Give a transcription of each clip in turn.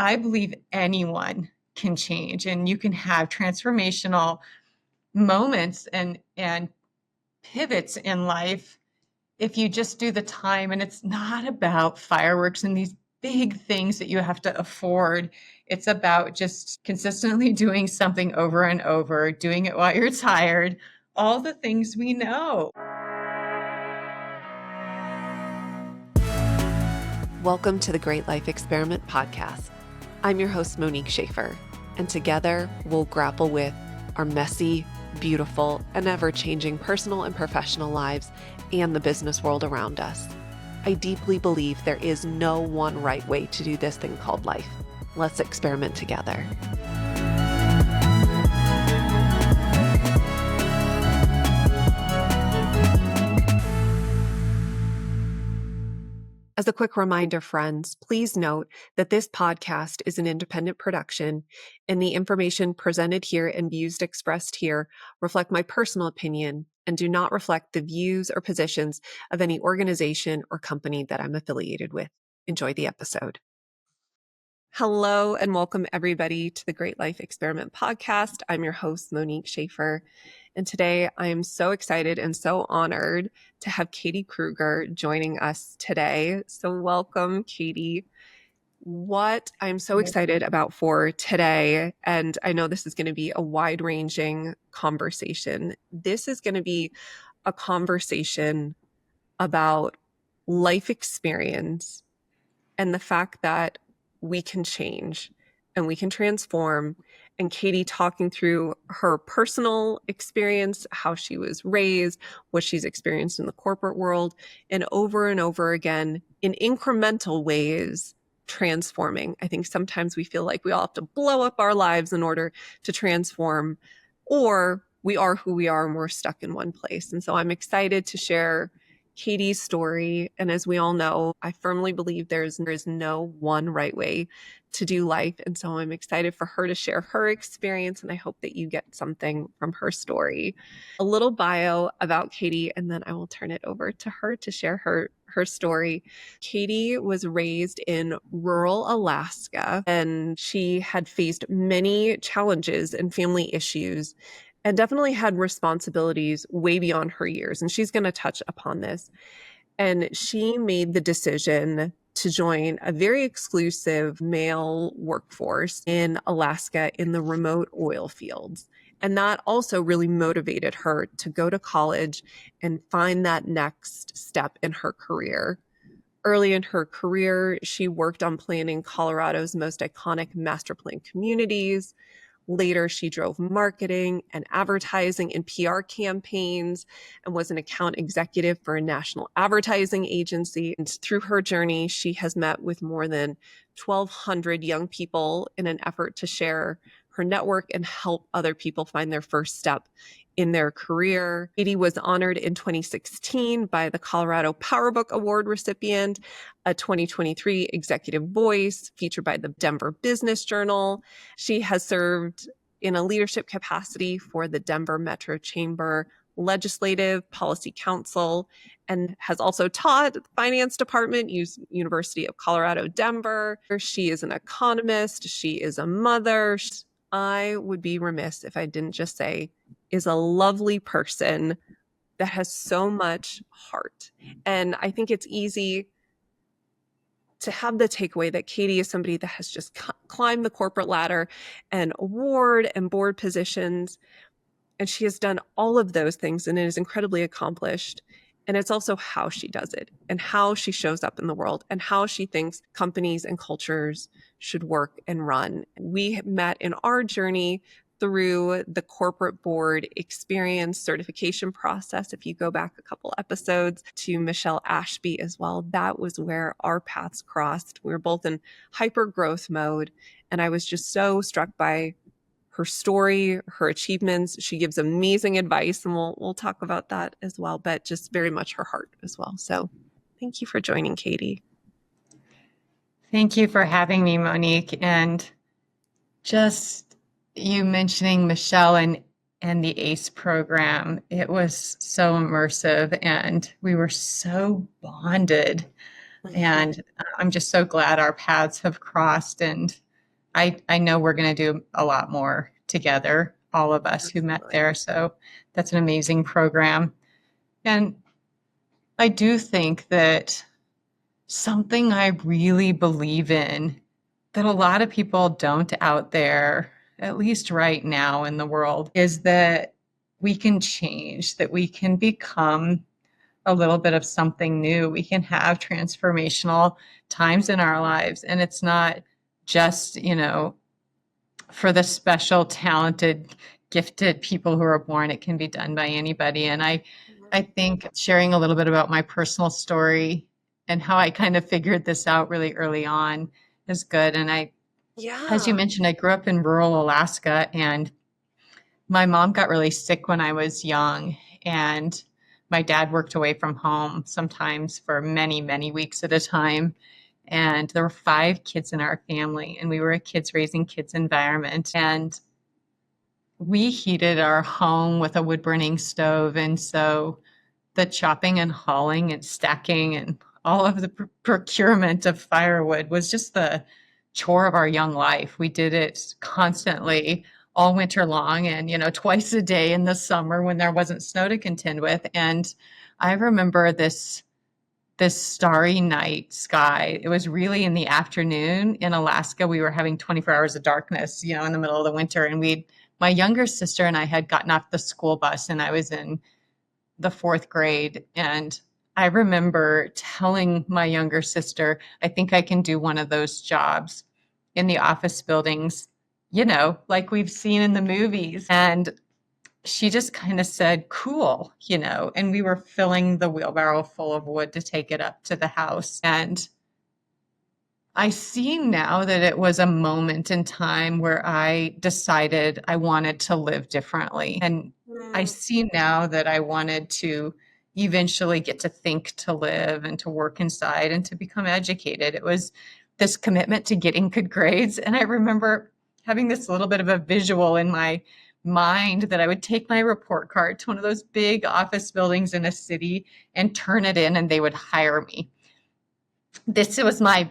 I believe anyone can change, and you can have transformational moments and pivots in life if you just do the time. And it's not about fireworks and these big things that you have to afford. It's about just consistently doing something over and over, doing it while you're tired, all the things we know. Welcome to the Great Life Experiment podcast. I'm your host, Monique Schafer, and together we'll grapple with our messy, beautiful, and ever-changing personal and professional lives and the business world around us. I deeply believe there is no one right way to do this thing called life. Let's experiment together. As a quick reminder, friends, please note that this podcast is an independent production, and the information presented here and views expressed here reflect my personal opinion and do not reflect the views or positions of any organization or company that I'm affiliated with. Enjoy the episode. Hello and welcome everybody to the Great Life Experiment podcast. I'm your host, Monique Schafer. And today I am so excited and so honored to have Katie Kruger joining us today. So welcome, Katie. What I'm so excited about for today, and I know this is going to be a wide-ranging conversation. This is going to be a conversation about life experience and the fact that we can change and we can transform. And Katie talking through her personal experience, how she was raised, what she's experienced in the corporate world, and over again in incremental ways, transforming. I think sometimes we feel like we all have to blow up our lives in order to transform, or we are who we are and we're stuck in one place. And so I'm excited to share Katie's story. And as we all know, I firmly believe there is no one right way to do life. And so I'm excited for her to share her experience. And I hope that you get something from her story. A little bio about Katie, and then I will turn it over to her to share her story. Katie was raised in rural Alaska, and she had faced many challenges and family issues, and definitely had responsibilities way beyond her years. And she's going to touch upon this. And she made the decision to join a very exclusive male workforce in Alaska in the remote oil fields. And that also really motivated her to go to college and find that next step in her career. Early in her career, she worked on planning Colorado's most iconic master plan communities. Later, she drove marketing and advertising and PR campaigns and was an account executive for a national advertising agency. And through her journey, she has met with more than 1,200 young people in an effort to share her network and help other people find their first step in their career. Katie was honored in 2016 by the Colorado PowerBook Award recipient, a 2023 Executive Voice featured by the Denver Business Journal. She has served in a leadership capacity for the Denver Metro Chamber Legislative Policy Council and has also taught the finance department, University of Colorado, Denver. She is an economist. She is a mother. I would be remiss if I didn't just say is a lovely person that has so much heart. And I think it's easy to have the takeaway that Katie is somebody that has just climbed the corporate ladder and award and board positions. And she has done all of those things and it is incredibly accomplished. And it's also how she does it and how she shows up in the world and how she thinks companies and cultures should work and run. We met in our journey through the corporate board experience certification process. If you go back a couple episodes to Michelle Ashby as well, that was where our paths crossed. We were both in hyper growth mode. And I was just so struck by her story, her achievements. She gives amazing advice, and we'll talk about that as well, but just very much her heart as well. So thank you for joining, Katie. Thank you for having me, Monique. And just you mentioning Michelle and the ACE program, it was so immersive and we were so bonded. And I'm just so glad our paths have crossed. And I know we're going to do a lot more together, all of us who met Absolutely. there. So that's an amazing program. And I do think that something I really believe in that a lot of people don't out there, at least right now in the world, is that we can change, that we can become a little bit of something new. We can have transformational times in our lives. And it's not just, for the special, talented, gifted people who are born. It can be done by anybody. And I think sharing a little bit about my personal story and how I kind of figured this out really early on is good. And as you Yeah. mentioned, I grew up in rural Alaska, and my mom got really sick when I was young. And my dad worked away from home sometimes for many, many weeks at a time. And there were 5 kids in our family, and we were a kids raising kids environment. And we heated our home with a wood burning stove. And so the chopping and hauling and stacking and all of the procurement of firewood was just the chore of our young life. We did it constantly all winter long, and twice a day in the summer when there wasn't snow to contend with. And I remember this starry night sky. It was really in the afternoon in Alaska. We were having 24 hours of darkness, in the middle of the winter. And my younger sister and I had gotten off the school bus, and I was in the 4th grade. And I remember telling my younger sister, I think I can do one of those jobs in the office buildings, like we've seen in the movies. And she just kind of said, cool, and we were filling the wheelbarrow full of wood to take it up to the house. And I see now that it was a moment in time where I decided I wanted to live differently. And I Mm. see now that I wanted to eventually get to think to live and to work inside and to become educated. It was this commitment to getting good grades. And I remember having this little bit of a visual in my mind that I would take my report card to one of those big office buildings in a city and turn it in, and they would hire me. This was my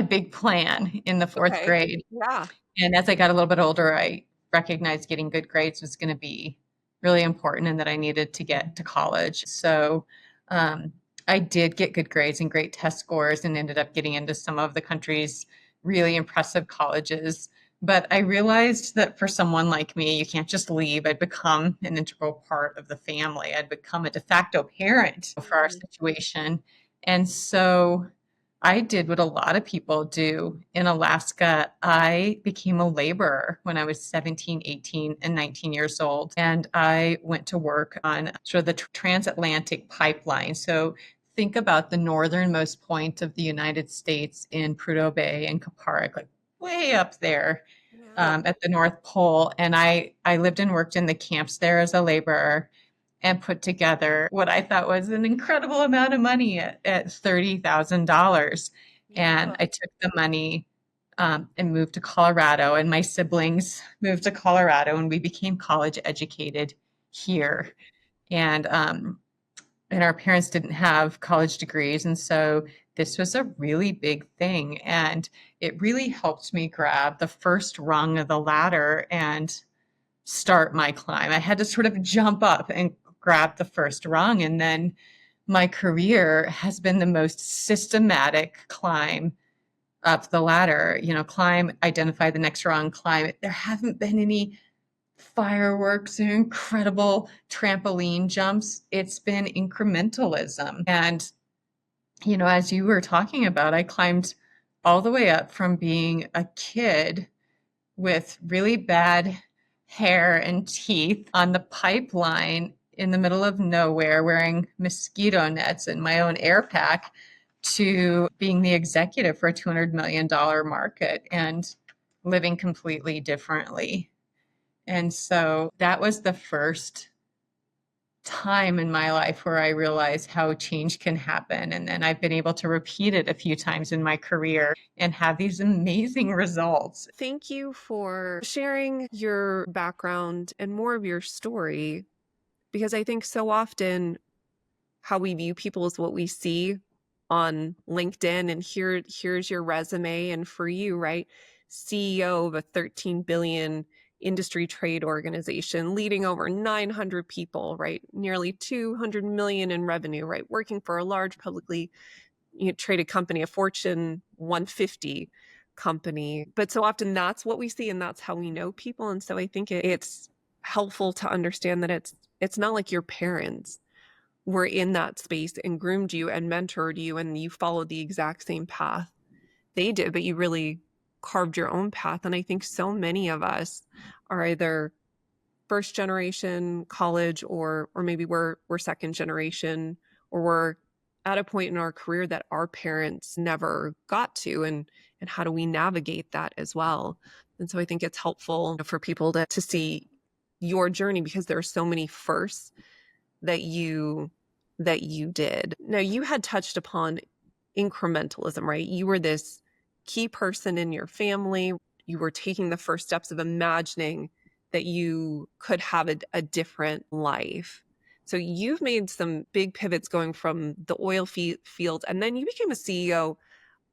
big plan in the fourth Okay. grade. Yeah. And as I got a little bit older, I recognized getting good grades was going to be really important and that I needed to get to college. So um, I did get good grades and great test scores and ended up getting into some of the country's really impressive colleges. But I realized that for someone like me, you can't just leave. I'd become an integral part of the family. I'd become a de facto parent for our Mm. situation. And so I did what a lot of people do in Alaska. I became a laborer when I was 17, 18, and 19 years old. And I went to work on sort of the transatlantic pipeline. So think about the northernmost point of the United States in Prudhoe Bay and Kapparik, like way up there Yeah. at the North Pole. And I lived and worked in the camps there as a laborer and put together what I thought was an incredible amount of money at $30,000. And Yeah. I took the money and moved to Colorado, and my siblings moved to Colorado, and we became college educated here. And our parents didn't have college degrees, and so this was a really big thing. And it really helped me grab the first rung of the ladder and start my climb. I had to sort of jump up and grab the first rung. And then my career has been the most systematic climb up the ladder. Climb, identify the next rung, climb it. There haven't been any fireworks or incredible trampoline jumps. It's been incrementalism. And, as you were talking about, I climbed all the way up from being a kid with really bad hair and teeth on the pipeline in the middle of nowhere wearing mosquito nets and my own air pack to being the executive for a $200 million market and living completely differently. And so that was the first time in my life where I realized how change can happen. And then I've been able to repeat it a few times in my career and have these amazing results. Thank you for sharing your background and more of your story, because I think so often how we view people is what we see on LinkedIn, and here's your resume. And for you, right, CEO of a 13 billion industry trade organization, leading over 900 people, right? Nearly 200 million in revenue, right? Working for a large publicly traded company, a Fortune 150 company. But so often that's what we see and that's how we know people. And so I think it's helpful to understand that it's not like your parents were in that space and groomed you and mentored you and you followed the exact same path they did, but you really carved your own path. And I think so many of us are either first generation college or maybe we're second generation, or we're at a point in our career that our parents never got to, and how do we navigate that as well. And so I think it's helpful for people to see your journey, because there are so many firsts that you did. Now, you had touched upon incrementalism, right? You were this key person in your family. You were taking the first steps of imagining that you could have a different life. So you've made some big pivots going from the oil field, and then you became a CEO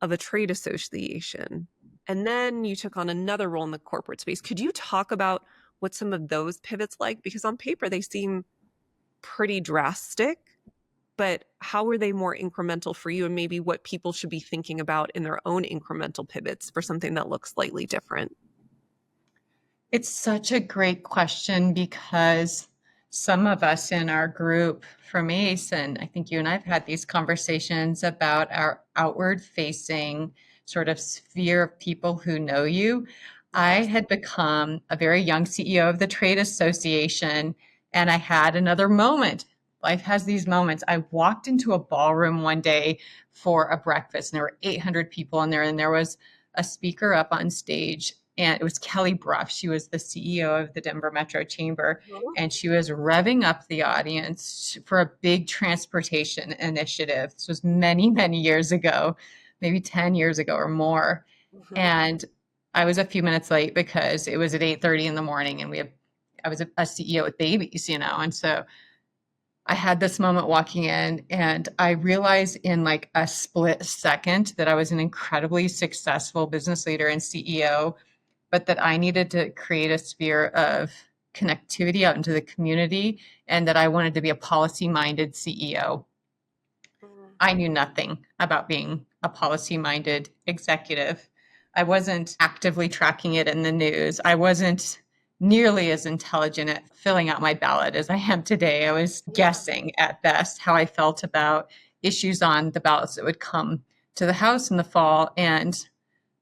of a trade association. And then you took on another role in the corporate space. Could you talk about what some of those pivots like? Because on paper, they seem pretty drastic, but how were they more incremental for you, and maybe what people should be thinking about in their own incremental pivots for something that looks slightly different? It's such a great question because some of us in our group from ACE, and I think you and I have had these conversations about our outward facing sort of sphere of people who know you. I Yes. had become a very young CEO of the trade association, and I had another moment. Life has these moments. I walked into a ballroom one day for a breakfast, and there were 800 people in there, and there was a speaker up on stage, and it was Kelly Brough. She was the CEO of the Denver Metro Chamber, and she was revving up the audience for a big transportation initiative. This was many, many years ago, maybe 10 years ago or more. Mhm. And I was a few minutes late because it was at 8:30 in the morning, and I was a CEO with babies, and so I had this moment walking in, and I realized in like a split second that I was an incredibly successful business leader and CEO, but that I needed to create a sphere of connectivity out into the community, and that I wanted to be a policy minded CEO. Mhm. I knew nothing about being a policy minded executive. I wasn't actively tracking it in the news. I wasn't nearly as intelligent at filling out my ballot as I am today. I was Yeah. guessing at best how I felt about issues on the ballots that would come to the House in the fall. And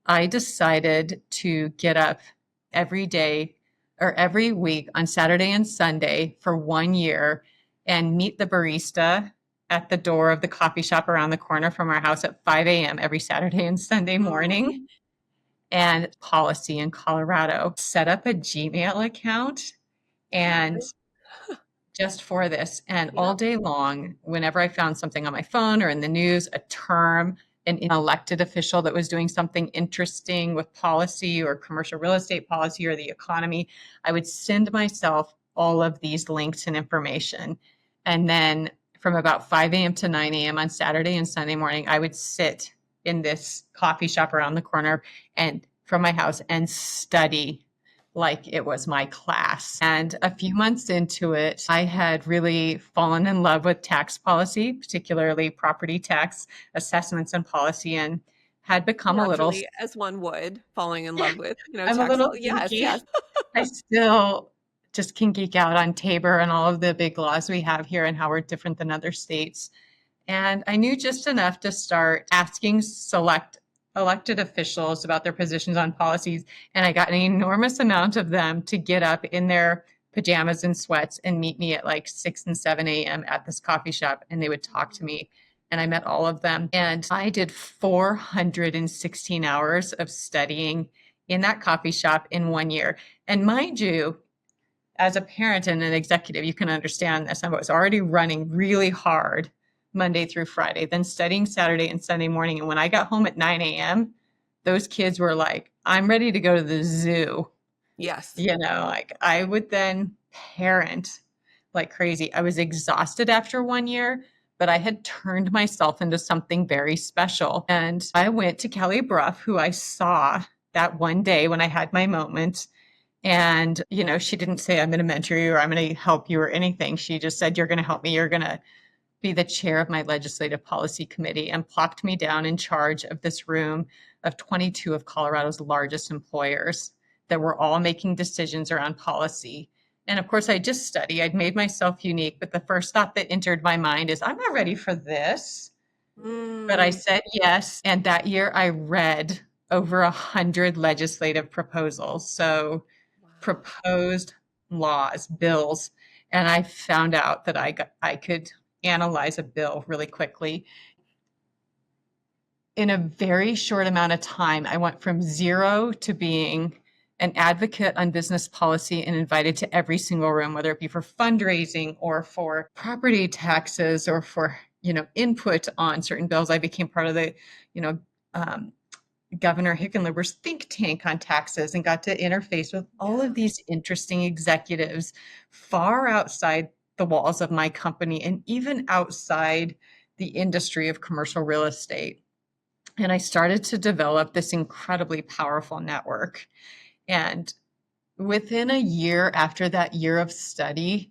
I decided to get up every day or every week on Saturday and Sunday for 1 year and meet the barista at the door of the coffee shop around the corner from our house at 5 a.m. every Saturday and Sunday morning, and policy in Colorado. Set up a Gmail account and just for this. And all Yeah. day long, whenever I found something on my phone or in the news, a term, an elected official that was doing something interesting with policy or commercial real estate policy or the economy, I would send myself all of these links and information. And then from about 5 a.m. to 9 a.m. on Saturday and Sunday morning, I would sit in this coffee shop around the corner and from my house and study like it was my class. And a few months into it, I had really fallen in love with tax policy, particularly property tax assessments and policy, and had become a little, Naturally, as one would, falling in love with, I'm a tax little law. Yes, geeky. yes. I still just can geek out on Tabor and all of the big laws we have here and how we're different than other states. And I knew just enough to start asking select elected officials about their positions on policies. And I got an enormous amount of them to get up in their pajamas and sweats and meet me at like 6 and 7 a.m. at this coffee shop. And they would talk to me. And I met all of them. And I did 416 hours of studying in that coffee shop in 1 year. And mind you, as a parent and an executive, you can understand this. I was already running really hard Monday through Friday, then studying Saturday and Sunday morning. And when I got home at 9 a.m., those kids were like, I'm ready to go to the zoo. Yes. Like I would then parent like crazy. I was exhausted after 1 year, but I had turned myself into something very special. And I went to Kelly Brough, who I saw that one day when I had my moment. And, she didn't say, I'm going to mentor you or I'm going to help you or anything. She just said, you're going to help me. You're going to be the chair of my legislative policy committee, and plopped me down in charge of this room of 22 of Colorado's largest employers that were all making decisions around policy. And of course, I just studied, I'd made myself unique, but the first thought that entered my mind is, I'm not ready for this. But I Mm, said yes. And that year I read over 100 legislative proposals. So wow. proposed laws, bills, and I found out that I could analyze a bill really quickly. In a very short amount of time, I went from zero to being an advocate on business policy and invited to every single room, whether it be for fundraising or for property taxes or for, input on certain bills. I became part of the, you know, um, Governor Hickenlooper's think tank on taxes and got to interface with all Yeah. of these interesting executives far outside the walls of my company and even outside the industry of commercial real estate. And I started to develop this incredibly powerful network. And within a year after that year of study,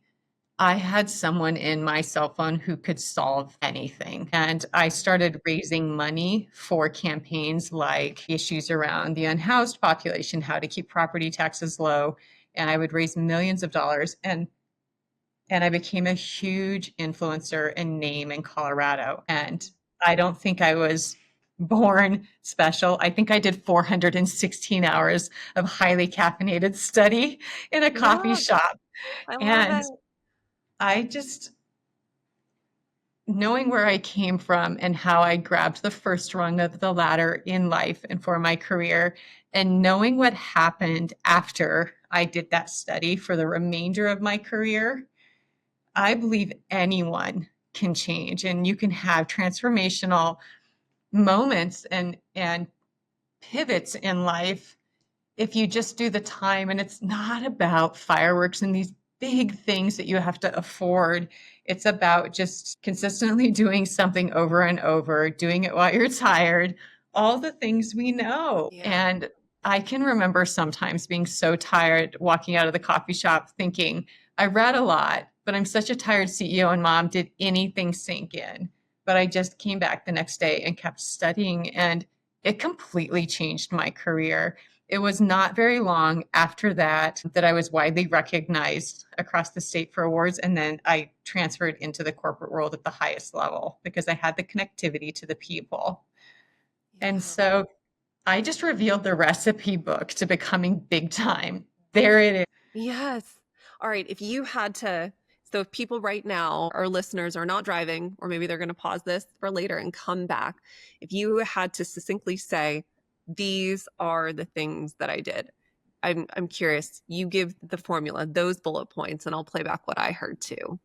I had someone in my cell phone who could solve anything. And I started raising money for campaigns like issues around the unhoused population, how to keep property taxes low. And I would raise millions of dollars. And I became a huge influencer and name in Colorado. And I don't think I was born special. I think I did 416 hours of highly caffeinated study in a coffee Yeah, shop. I love And it. I just, knowing where I came from and how I grabbed the first rung of the ladder in life and for my career, and knowing what happened after I did that study for the remainder of my career, I believe anyone can change and you can have transformational moments and pivots in life if you just do the time. And it's not about fireworks and these big things that you have to afford. It's about just consistently doing something over and over, doing it while you're tired, all the things we know. Yeah. And I can remember sometimes being so tired walking out of the coffee shop thinking, I read a lot, but I'm such a tired CEO and mom. Did anything sink in? But I just came back the next day and kept studying, and it completely changed my career. It was not very long after that that I was widely recognized across the state for awards. And then I transferred into the corporate world at the highest level because I had the connectivity to the people. And Yeah. so I just revealed the recipe book to becoming big time. There it is. Yes. All right. If you had to, so if people right now, our listeners are not driving, or maybe they're going to pause this for later and come back, if you had to succinctly say, these are the things that I did, I'm curious. You give the formula, those bullet points, and I'll play back what I heard too.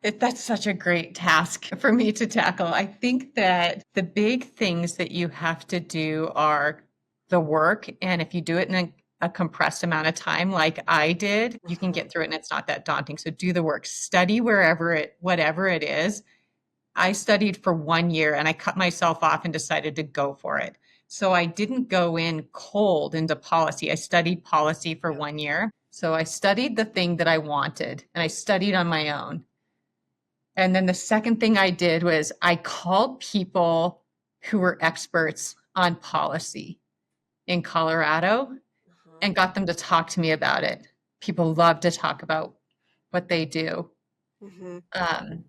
That's such a great task for me to tackle. I think that the big things that you have to do are the work. And if you do it in a compressed amount of time, like I did, you can Mhm. get through it and it's not that daunting. So do the work, study whatever it is. I studied for 1 year and I cut myself off and decided to go for it. So I didn't go in cold into policy. I studied policy for Yeah. 1 year. So I studied the thing that I wanted and I studied on my own. And then the second thing I did was I called people who were experts on policy in Colorado Mhm. and got them to talk to me about it. People love to talk about what they do. Mhm. Um,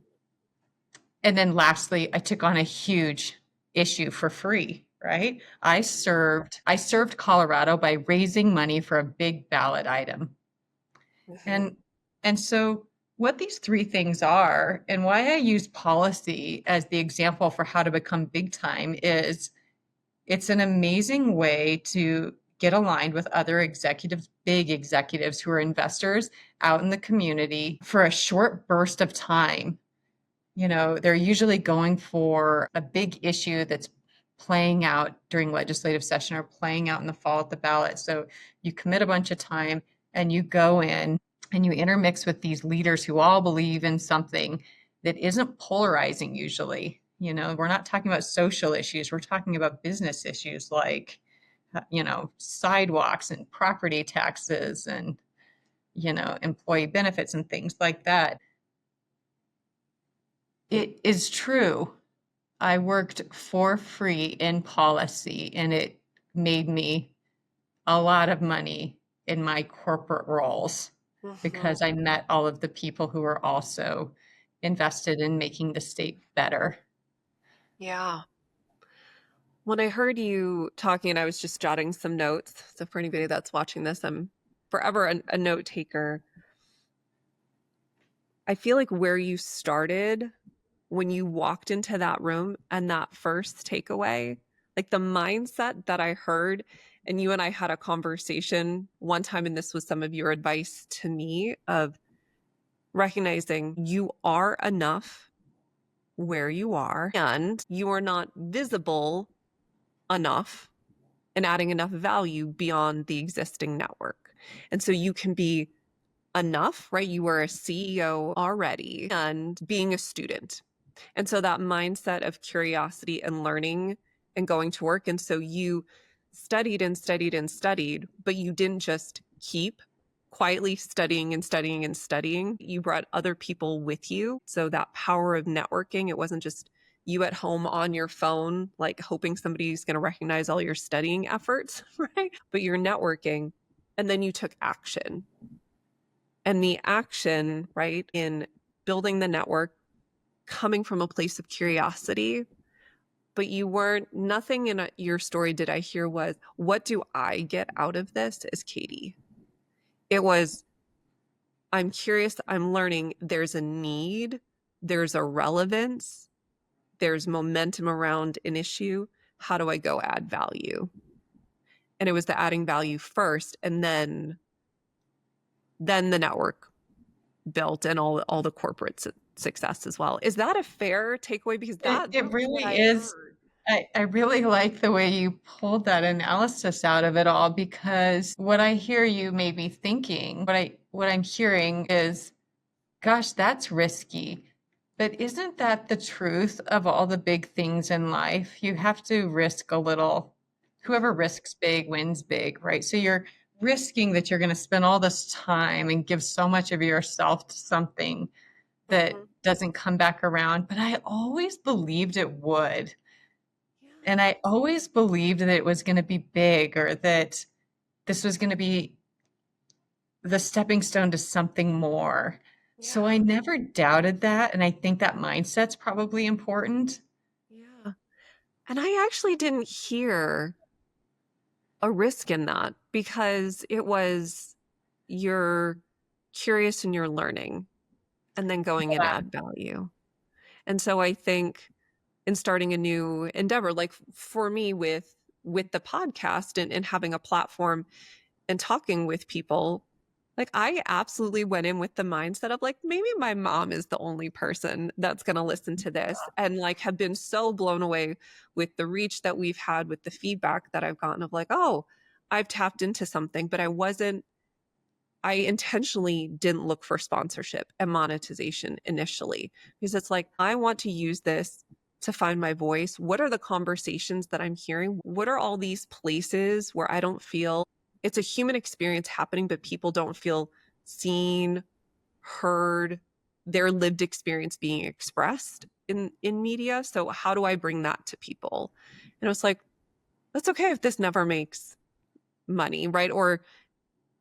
and then lastly, I took on a huge issue for free, right? I served Colorado by raising money for a big ballot item. Mhm. And and so what these three things are and why I use policy as the example for how to become big time is it's an amazing way to get aligned with other executives, big executives who are investors out in the community for a short burst of time. They're usually going for a big issue that's playing out during legislative session or playing out in the fall at the ballot. So you commit a bunch of time and you go in and you intermix with these leaders who all believe in something that isn't polarizing usually. We're not talking about social issues, we're talking about business issues like sidewalks and property taxes and, employee benefits and things like that. It is true. I worked for free in policy, and it made me a lot of money in my corporate roles Hmm. because I met all of the people who were also invested in making the state better. Yeah. When I heard you talking, I was just jotting some notes. So for anybody that's watching this, I'm forever a note taker. I feel like where you started when you walked into that room and that first takeaway, like the mindset that I heard, and you and I had a conversation one time, and this was some of your advice to me of recognizing you are enough where you are and you are not visible enough and adding enough value beyond the existing network. And so you can be enough, right? You were a CEO already and being a student. And so that mindset of curiosity and learning and going to work. And so you studied and studied and studied, but you didn't just keep quietly studying and studying and studying. You brought other people with you. So that power of networking, it wasn't just you at home on your phone, like hoping somebody's going to recognize all your studying efforts, right? But you're networking. And then you took action. And the action, right, in building the network, coming from a place of curiosity, but you weren't, nothing in your story did I hear was, what do I get out of this as Katie? It was, I'm curious, I'm learning, there's a need, there's a relevance, there's momentum around an issue. How do I go add value? And it was the adding value first, and then the network built and all the corporate success as well. Is that a fair takeaway? Because It that's what really I is. heard. I really like the way you pulled that analysis out of it all, because what I hear you maybe thinking, what I'm hearing is, gosh, that's risky. But isn't that the truth of all the big things in life? You have to risk a little. Whoever risks big wins big, right? So you're risking that you're going to spend all this time and give so much of yourself to something that Mhm. doesn't come back around. But I always believed it would. Yeah. And I always believed that it was going to be big, or that this was going to be the stepping stone to something more. So I Yeah. never doubted that. And I think that mindset's probably important. Yeah. And I actually didn't hear a risk in that because it was you're curious and you're learning and then going and Yeah. add value. And so I think in starting a new endeavor, like for me with the podcast and having a platform and talking with people, like I absolutely went in with the mindset of like maybe my mom is the only person that's going to listen to this, and like have been so blown away with the reach that we've had, with the feedback that I've gotten of like, oh, I've tapped into something. But I intentionally didn't look for sponsorship and monetization initially, because it's like, I want to use this to find my voice. What are the conversations that I'm hearing? What are all these places where I don't feel it's a human experience happening, but people don't feel seen, heard, their lived experience being expressed in media? So how do I bring that to people? And it was like, that's okay if this never makes money, right? Or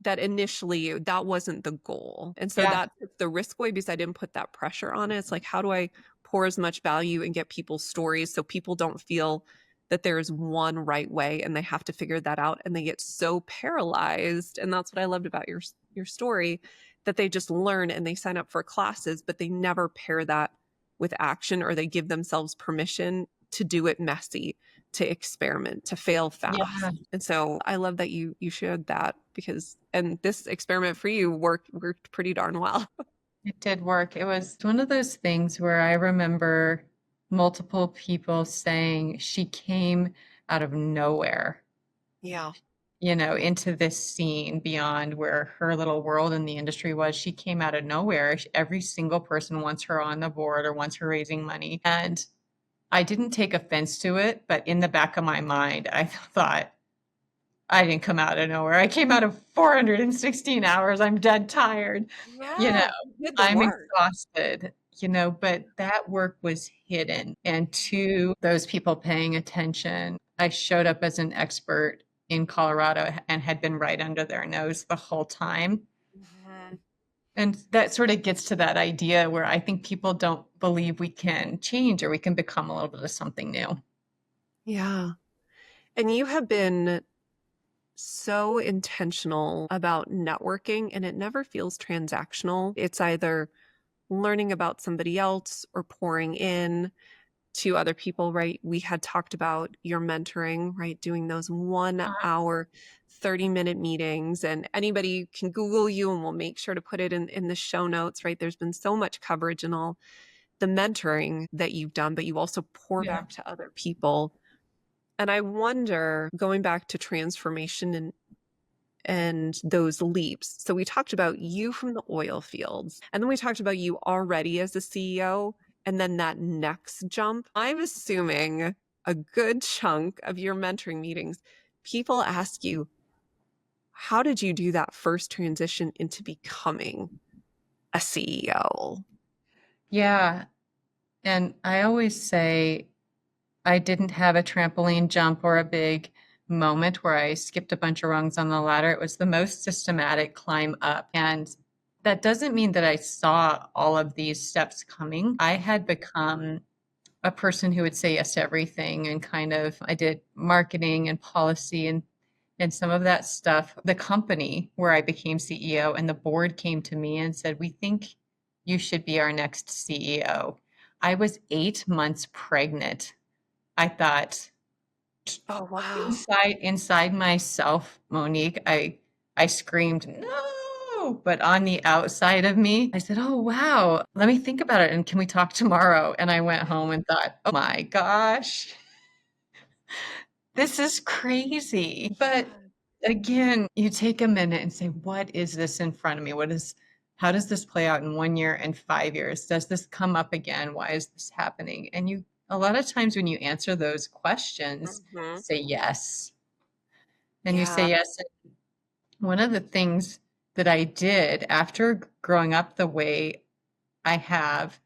that initially that wasn't the goal. And so Yeah. that took the risk away because I didn't put that pressure on it. It's like, how do I pour as much value and get people's stories so people don't feel that there's one right way and they have to figure that out and they get so paralyzed. And that's what I loved about your story, that they just learn and they sign up for classes, but they never pair that with action, or they give themselves permission to do it messy, to experiment, to fail Yeah. fast. And so I love that you shared that, because and this experiment for you worked pretty darn well. It did work. It was one of those things where I remember multiple people saying she came out of nowhere, Yeah. into this scene beyond where her little world in the industry was. She came out of nowhere. Every single person wants her on the board or wants her raising money. And I didn't take offense to it, but in the back of my mind, I thought, I didn't come out of nowhere. I came out of 416 hours. I'm dead tired. You know, Yeah, you did the I'm work. exhausted, but that work was hidden. And to those people paying attention, I showed up as an expert in Colorado and had been right under their nose the whole time. Mhm. And that sort of gets to that idea where I think people don't believe we can change or we can become a little bit of something new. Yeah. And you have been so intentional about networking, and it never feels transactional. It's either learning about somebody else or pouring in to other people, right? We had talked about your mentoring, right? Doing those 1 hour, 30-minute meetings, and anybody can Google you and we'll make sure to put it in the show notes, right? There's been so much coverage and all the mentoring that you've done, but you also pour Yeah. back to other people. And I wonder, going back to transformation and those leaps. So we talked about you from the oil fields, and then we talked about you already as a CEO, and then that next jump. I'm assuming a good chunk of your mentoring meetings, people ask you, how did you do that first transition into becoming a CEO? Yeah. And I always say I didn't have a trampoline jump or a big moment where I skipped a bunch of rungs on the ladder. It was the most systematic climb up. And that doesn't mean that I saw all of these steps coming. I had become a person who would say yes to everything and kind of I did marketing and policy and some of that stuff. The company where I became CEO and the board came to me and said, "We think you should be our next CEO." I was 8 months pregnant. I thought Oh, wow. inside myself, Monique, I screamed, "No!" But on the outside of me, I said, "Oh, wow. Let me think about it. And can we talk tomorrow?" And I went home and thought, "Oh my gosh, this is crazy." But again, you take a minute and say, what is this in front of me? How does this play out in 1 year and 5 years? Does this come up again? Why is this happening? And a lot of times when you answer those questions, Mhm. say yes. And you say Yeah. yes. One of the things that I did after growing up the way I have,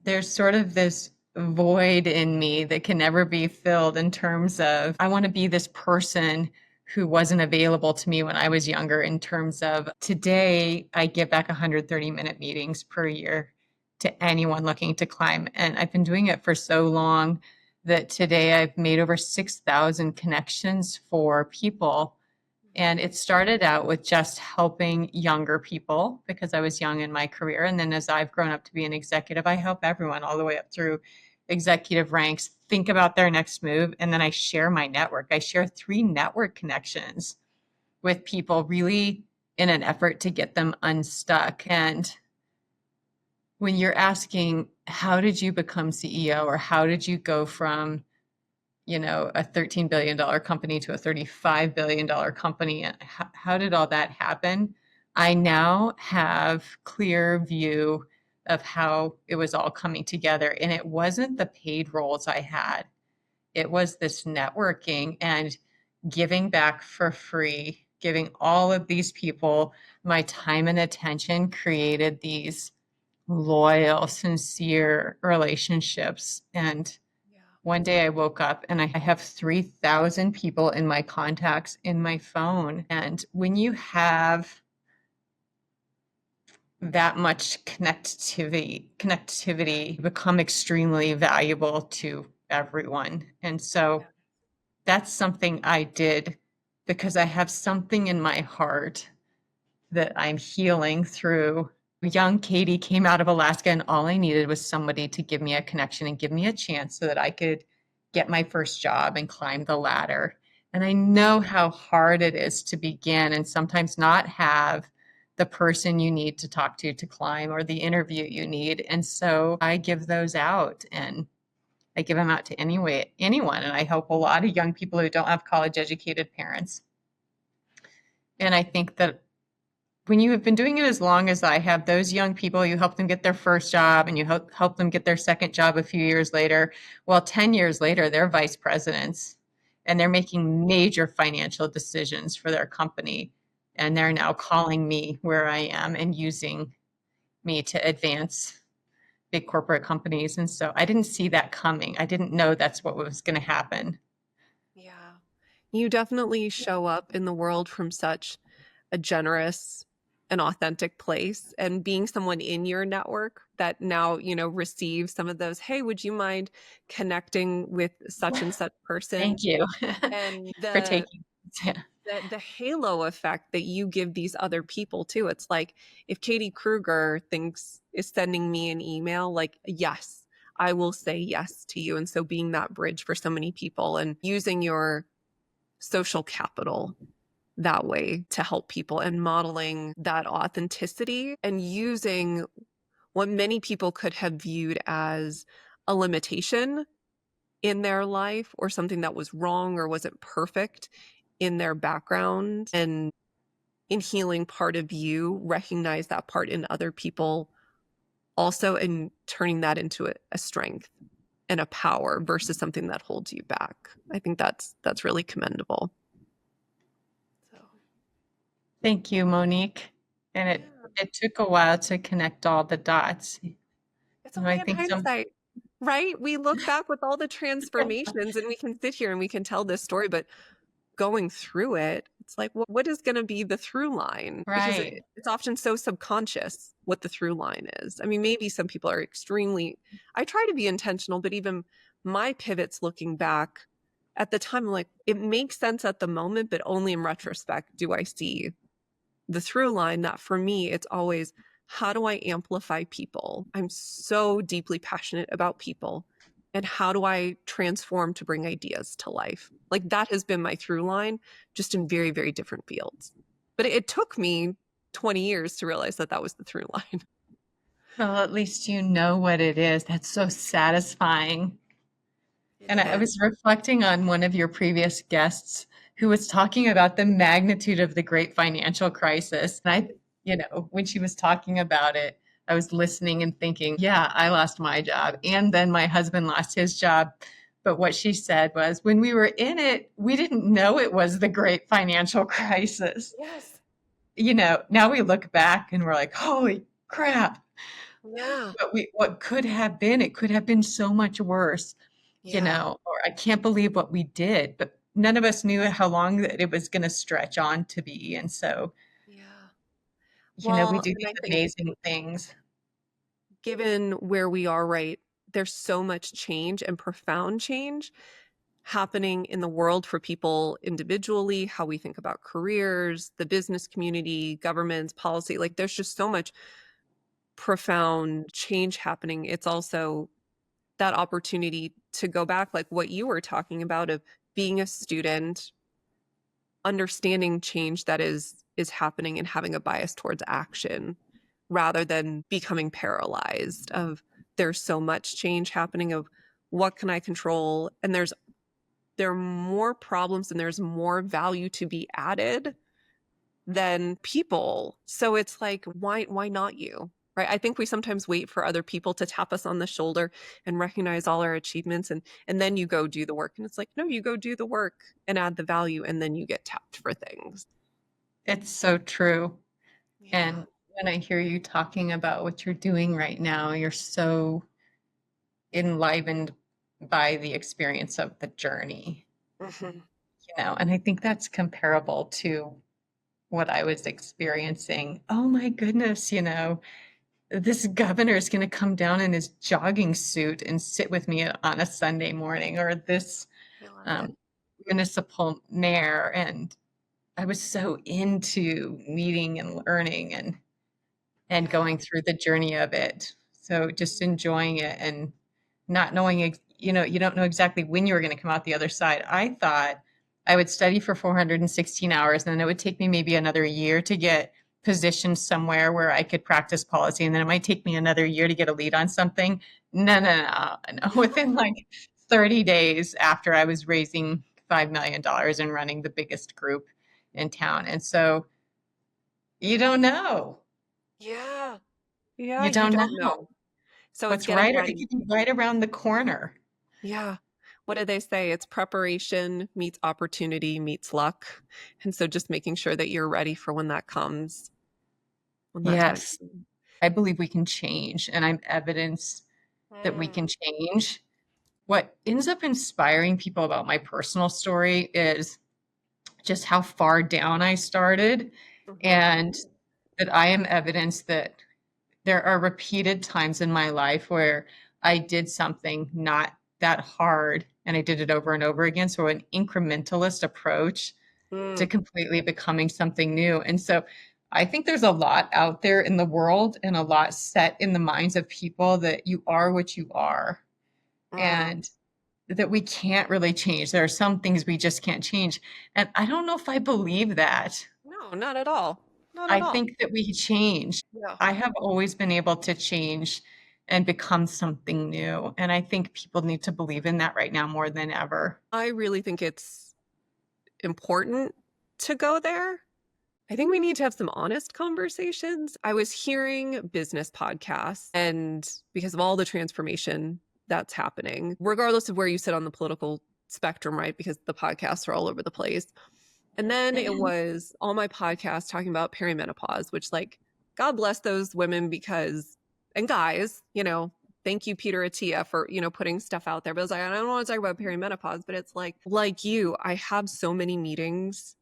there's sort of this void in me that can never be filled in terms of I want to be this person who wasn't available to me when I was younger. In terms of today, I give back 130-minute meetings per year to anyone looking to climb. And I've been doing it for so long that today I've made over 6,000 connections for people, and it started out with just helping younger people because I was young in my career. And then as I've grown up to be an executive, I help everyone all the way up through executive ranks think about their next move. And then I share my network. I share 3 network connections with people really in an effort to get them unstuck. And when you're asking, how did you become CEO or how did you go from a $13 billion company to a $35 billion company. And how did all that happen? I now have clear view of how it was all coming together. And it wasn't the paid roles I had. It was this networking and giving back for free, giving all of these people my time and attention created these loyal, sincere relationships. And one day I woke up and I have 3,000 people in my contacts in my phone. And when you have that much connectivity become extremely valuable to everyone. And so that's something I did because I have something in my heart that I'm healing through. Young Katie came out of Alaska, and all I needed was somebody to give me a connection and give me a chance so that I could get my first job and climb the ladder. And I know how hard it is to begin and sometimes not have the person you need to talk to climb or the interview you need. And so I give those out, and I give them out to anyone. And I help a lot of young people who don't have college educated parents. And I think that when you have been doing it as long as I have, those young people, you help them get their first job and you help them get their second job a few years later. Well, 10 years later, they're vice presidents and they're making major financial decisions for their company. And they're now calling me where I am and using me to advance big corporate companies. And so I didn't see that coming. I didn't know that's what was going to happen. Yeah. You definitely show up in the world from such a generous and authentic place. And being someone in your network that now, receives some of those, hey, would you mind connecting with such and such person? Thank you And for the taking. Yeah. the halo effect that you give these other people too. It's like if Katie Kruger is sending me an email, like, yes, I will say yes to you. And so being that bridge for so many people and using your social capital that way to help people and modeling that authenticity and using what many people could have viewed as a limitation in their life or something that was wrong or wasn't perfect in their background, and in healing part of you recognize that part in other people also, and turning that into a strength and a power versus something that holds you back. I think that's really commendable. So Thank you, Monique. And yeah, it took a while to connect all the dots. it's I only in think some. hindsight, right? We look back with all the transformations and we can sit here and we can tell this story, but going through it, it's like, what is going to be the through line? Because Right. it's often so subconscious what the through line is. I mean, maybe some people are extremely, I try to be intentional, but even my pivots looking back at the time, I'm like, it makes sense at the moment, but only in retrospect do I see the through line that for me, it's always, how do I amplify people? I'm so deeply passionate about people. And how do I transform to bring ideas to life? Like that has been my through line, just in very, very different fields. But it took me 20 years to realize that that was the through line. Well, at least you know what it is. That's so satisfying. It And I is. was reflecting on one of your previous guests who was talking about the magnitude of the great financial crisis. And when she was talking about it, I was listening and thinking, yeah, I lost my job. And then my husband lost his job. But what she said was, when we were in it, we didn't know it was the great financial crisis. Yes. Now we look back and we're like, holy crap. Yeah. What could have been, it could have been so much worse, Yeah. or I can't believe what we did, but none of us knew how long that it was going to stretch on to be. And so, Yeah. we Well, do and I these think amazing things. given where we are, right, there's so much change and profound change happening in the world for people individually, how we think about careers, the business community, governments, policy. Like there's just so much profound change happening. It's also that opportunity to go back, like what you were talking about, of being a student, understanding change that is happening and having a bias towards action rather than becoming paralyzed of there's so much change happening of what can I control, and there are more problems and there's more value to be added than people. So it's like, why not you? Right? I think we sometimes wait for other people to tap us on the shoulder and recognize all our achievements, and then you go do the work. And it's like, no, you go do the work and add the value and then you get tapped for things. It's so true. Yeah. And when I hear you talking about what you're doing right now, you're so enlivened by the experience of the journey, Mhm. and I think that's comparable to what I was experiencing. Oh my goodness, this governor is going to come down in his jogging suit and sit with me on a Sunday morning, or this I love it. um, municipal mayor. And I was so into meeting and learning and Yeah. going through the journey of it. So just enjoying it and not knowing, you don't know exactly when you were going to come out the other side. I thought I would study for 416 hours, and then it would take me maybe another year to get positioned somewhere where I could practice policy. And then it might take me another year to get a lead on something. No, no, no, no. Within like 30 days after I was raising $5 million and running the biggest group in town. And so you don't know. Yeah. Yeah, You you don't don't know know. So it's what's getting right. It ready. could be right around the corner. Yeah. What do they say? It's preparation meets opportunity meets luck. And so just making sure that you're ready for when that comes, when that time Yes, comes. I believe we can change, and I'm evidence that we can change. What ends up inspiring people about my personal story is just how far down I started, Mhm. and that I am evidence that there are repeated times in my life where I did something not that hard and I did it over and over again. So, an incrementalist approach to Mm, completely becoming something new. And so, I think there's a lot out there in the world and a lot set in the minds of people that you are what you are mm. and that we can't really change. There are some things we just can't change. And I don't know if I believe that. No, not at all. Not I at all. think that we change. Yeah. I have always been able to change and become something new. And I think people need to believe in that right now more than ever. I really think it's important to go there. I think we need to have some honest conversations. I was hearing business podcasts, and because of all the transformation that's happening, regardless of where you sit on the political spectrum, right? Because the podcasts are all over the place. And then it was all my podcasts talking about perimenopause, which, like, God bless those women because, and guys, thank you, Peter Attia, for, putting stuff out there. But I was like, I don't want to talk about perimenopause, but it's like you, I have so many meetings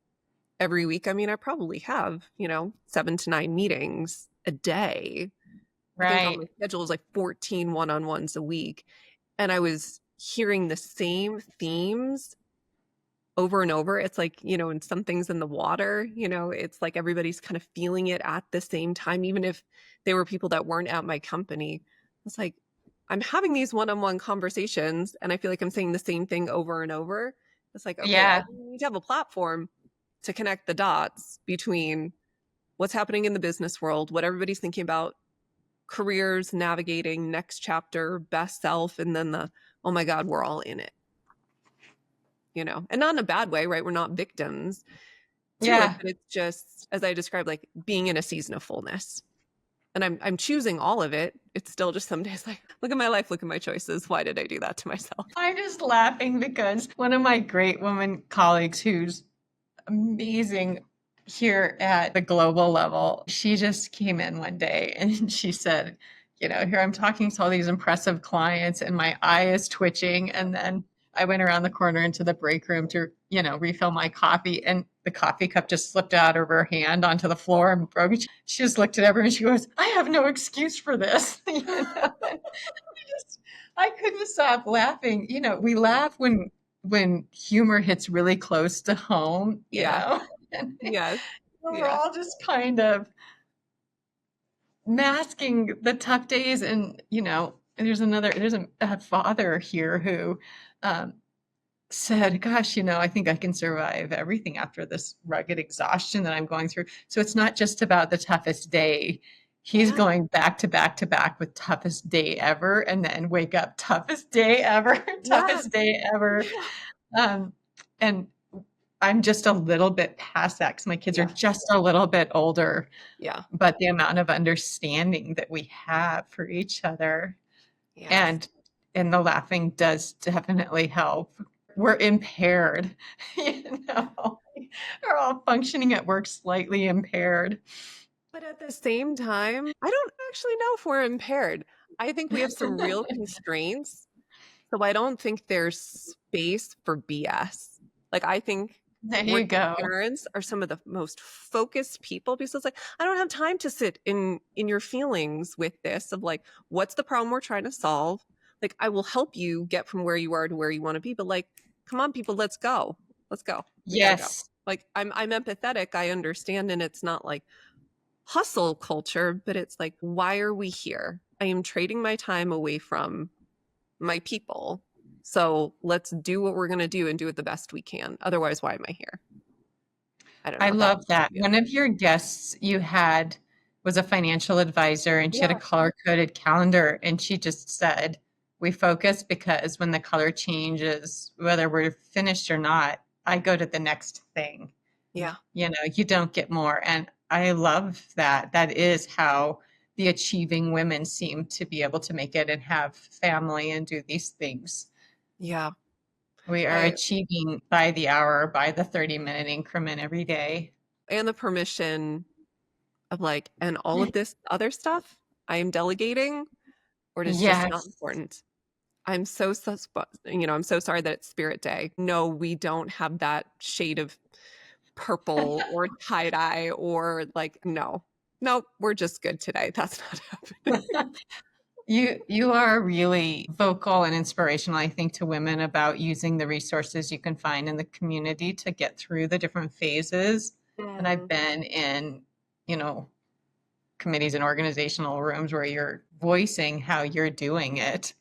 every week. I mean, I probably have, 7 to 9 meetings a day. I think on my Right. schedule is like 14 one-on-ones a week. And I was hearing the same themes over and over. It's like, and some things in the water, it's like everybody's kind of feeling it at the same time, even if they were people that weren't at my company. It's like, I'm having these one-on-one conversations and I feel like I'm saying the same thing over and over. It's like, okay, I Yeah. need to have a platform to connect the dots between what's happening in the business world, what everybody's thinking about, careers, navigating, next chapter, best self, and then oh my God, we're all in it, and not in a bad way, right? We're not victims to it, Yeah. but it's just, as I described, like being in a season of fullness. And I'm choosing all of it. It's still just some days like, look at my life, look at my choices. Why did I do that to myself? I'm just laughing because one of my great woman colleagues who's amazing here at the global level. She just came in one day and she said, here I'm talking to all these impressive clients and my eye is twitching. And then I went around the corner into the break room to, refill my coffee and the coffee cup just slipped out of her hand onto the floor and broke. She just looked at everyone and she goes, I have no excuse for this. I couldn't stop laughing. We laugh when humor hits really close to home, Yeah. and Yes. we're Yes. all just kind of masking the tough days. And, there's a father here who um, said, gosh, I think I can survive everything after this rugged exhaustion that I'm going through. So it's not just about the toughest day. He's Yeah. going back to back to back with toughest day ever, and then wake up toughest day ever, Yeah. toughest day ever. Yeah. Um, and I'm just a little bit past that because my kids are Yeah. just a little bit older, Yeah. but the amount of understanding that we have for each other Yes. and the laughing does definitely help. We're impaired, we're all functioning at work slightly impaired. But at the same time, I don't actually know if we're impaired. I think we have some real constraints. So I don't think there's space for BS. Like, I think There you working go. parents are some of the most focused people because it's like, I don't have time to sit in your feelings with this of like, what's the problem we're trying to solve? Like, I will help you get from where you are to where you want to be, but like, come on, people, let's go. Let's go. We gotta go. Yes. Like, I'm empathetic. I understand, and it's not like hustle culture, but it's like, why are we here? I am trading my time away from my people. So let's do what we're going to do and do it the best we can. Otherwise, why am I here? I don't I know. That love that. yeah. One of your guests you had was a financial advisor, and she had a Yeah. color-coded calendar, and she just said, "We focus because when the color changes, whether we're finished or not, I go to the next thing. Yeah. You don't get more." And I love that. That is how the achieving women seem to be able to make it and have family and do these things. Yeah. We are achieving by the hour, by the 30-minute increment every day. And the permission of like, and all of this other stuff I am delegating, or it is just not Yes. important. I'm so, I'm so sorry that it's Spirit Day. No, we don't have that shade of purple or tie-dye or like, no, we're just good today. That's not happening. You are really vocal and inspirational, I think, to women about using the resources you can find in the community to get through the different phases. And I've been in, you know, committees and organizational rooms where you're voicing how you're doing it.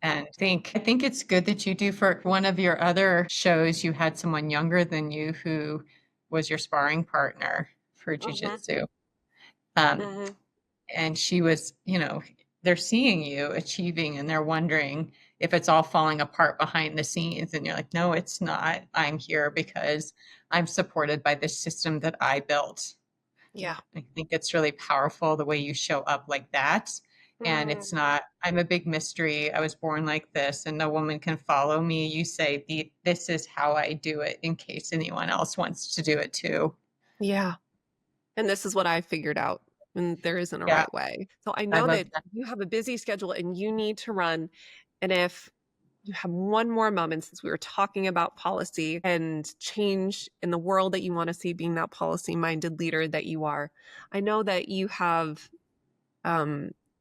And I think it's good that you do. For one of your other shows, you had someone younger than you who was your sparring partner for jujitsu. And she was, you know, they're seeing you achieving and they're wondering if it's all falling apart behind the scenes. And you're like, no, it's not. I'm here because I'm supported by this system that I built. Yeah. I think it's really powerful the way you show up like that. And it's not, I'm a big mystery. I was born like this and no woman can follow me. You say, this is how I do it in case anyone else wants to do it too. Yeah. And this is what I figured out. And there isn't a Yeah, right way. So I I know love that that. you have a busy schedule and you need to run. And if you have one more moment, since we were talking about policy and change in the world that you want to see, being that policy-minded leader that you are, I know that you have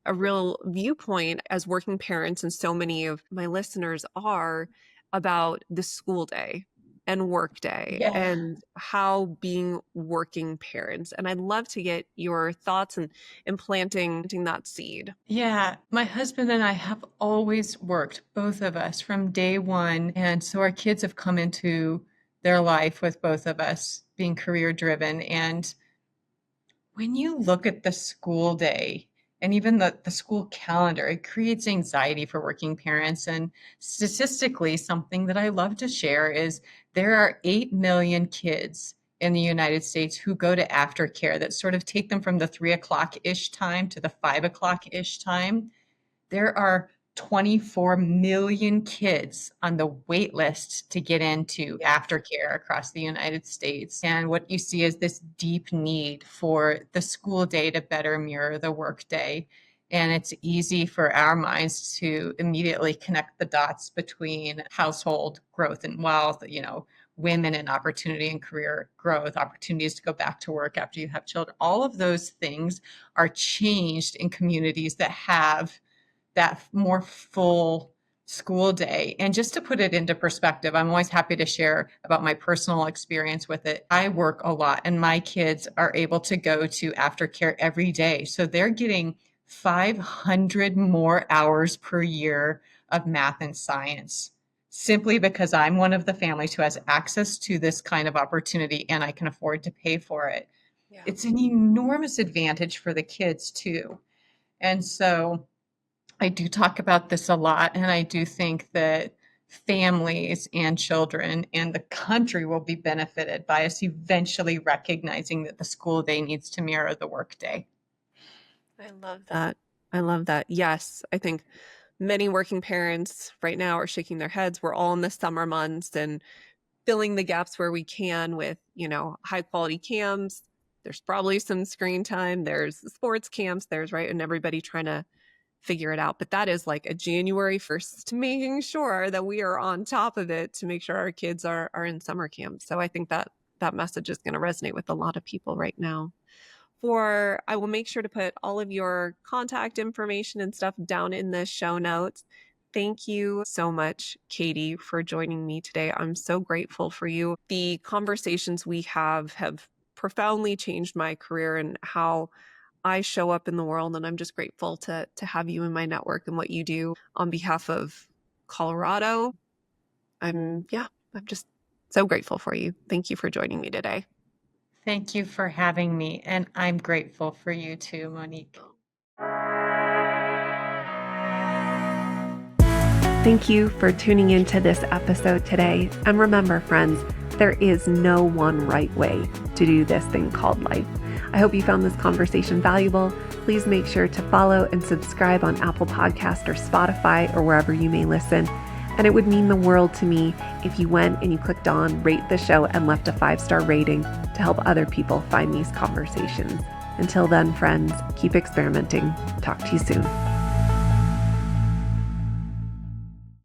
a real viewpoint as working parents, and so many of my listeners are, about the school day and work day Yeah. and how being working parents. And I'd love to get your thoughts and planting that seed. Yeah, my husband and I have always worked, both of us, from day one. And so our kids have come into their life with both of us being career driven. And when you look at the school day and even the school calendar, it creates anxiety for working parents. And statistically, something that I love to share is there are 8 million kids in the United States who go to aftercare that sort of take them from the 3 o'clock-ish time to the 5 o'clock-ish time. There are 24 million kids on the wait list to get into aftercare across the United States. And what you see is this deep need for the school day to better mirror the work day. And it's easy for our minds to immediately connect the dots between household growth and wealth, you know, women and opportunity and career growth, opportunities to go back to work after you have children. All of those things are changed in communities that have that more full school day. And just to put it into perspective, I'm always happy to share about my personal experience with it. I work a lot and my kids are able to go to aftercare every day. So they're getting 500 more hours per year of math and science simply because I'm one of the families who has access to this kind of opportunity and I can afford to pay for it. Yeah. It's an enormous advantage for the kids too. And so I do talk about this a lot, and I do think that families and children and the country will be benefited by us eventually recognizing that the school day needs to mirror the work day. I love that. I love that. Yes, I think many working parents right now are shaking their heads. We're all in the summer months and filling the gaps where we can with, high quality camps. There's probably some screen time. There's sports camps. And everybody trying to figure it out. But that is like a January 1st, making sure that we are on top of it to make sure our kids are in summer camp. So I think that message is going to resonate with a lot of people right now. I will make sure to put all of your contact information and stuff down in the show notes. Thank you so much, Katie, for joining me today. I'm so grateful for you. The conversations we have profoundly changed my career and how I show up in the world. And I'm just grateful to have you in my network and what you do on behalf of Colorado. I'm just so grateful for you. Thank you for joining me today. Thank you for having me. And I'm grateful for you too, Monique. Thank you for tuning into this episode today. And remember, friends, there is no one right way to do this thing called life. I hope you found this conversation valuable. Please make sure to follow and subscribe on Apple Podcast or Spotify or wherever you may listen. And it would mean the world to me if you went and you clicked on rate the show and left a 5-star rating to help other people find these conversations. Until then, friends, keep experimenting. Talk to you soon.